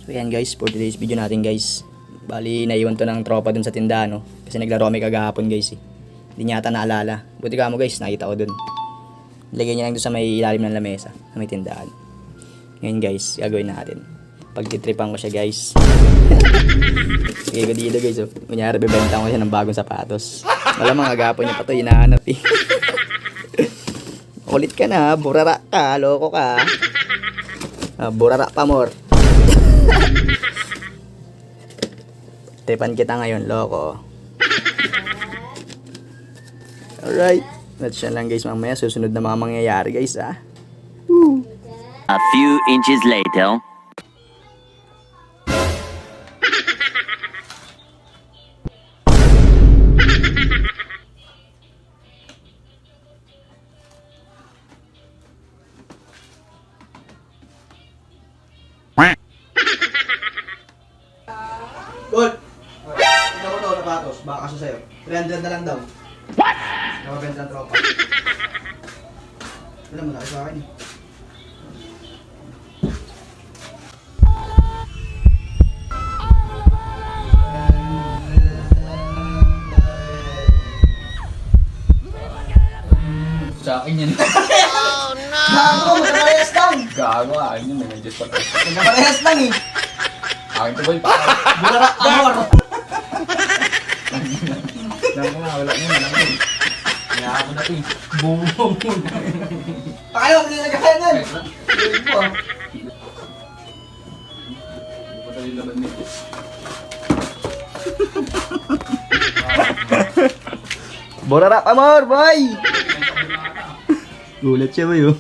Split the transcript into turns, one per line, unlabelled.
So yan guys, for today's video natin guys. Bali, naiwan to ng tropa dun sa tindahan, no? Kasi naglaro kami kagahapon guys eh. Hindi niya ata naalala. Buti ka mo guys, nakita ko dun. Lagay niya lang dun sa may ilalim ng lamesa, sa may tindahan. Ngayon guys, gagawin natin. Pagtitripan ko siya guys. Sige ko dito guys, oh. Kunyari, bibenta ko siya ng bagong sapatos. Malamang agapon niya pa to, hinahanap eh. Kulit ka na, burara ka, loko ka. Burara pa more. Tripan kita ngayon, loko. Alright. That's yan lang guys, mamaya susunod na mga mangyayari guys ah. Woo.
A few inches later.
Good. Tignan mo to, sapatos. Baka kaso sa'yo. 300 na lang daw. What? Nakabenta ng tropa. Alam mo, nakis sa akin eh.
Sa akin yan.
Oh no! Gago, nagkaparehas lang!
Gago, akin yun. May Diyos pa.
Nagkaparehas lang eh!
Akin to boy, pa.
Burara amor!
Lang ko nga, wala nyo. Malang yun. Kaya ako na ito eh. Boom!
Paano, hindi nagkakaya nun! Hindi po ah.
Hindi pa tayo laban nito.
Burara amor, boy! Gulat siya boy oh.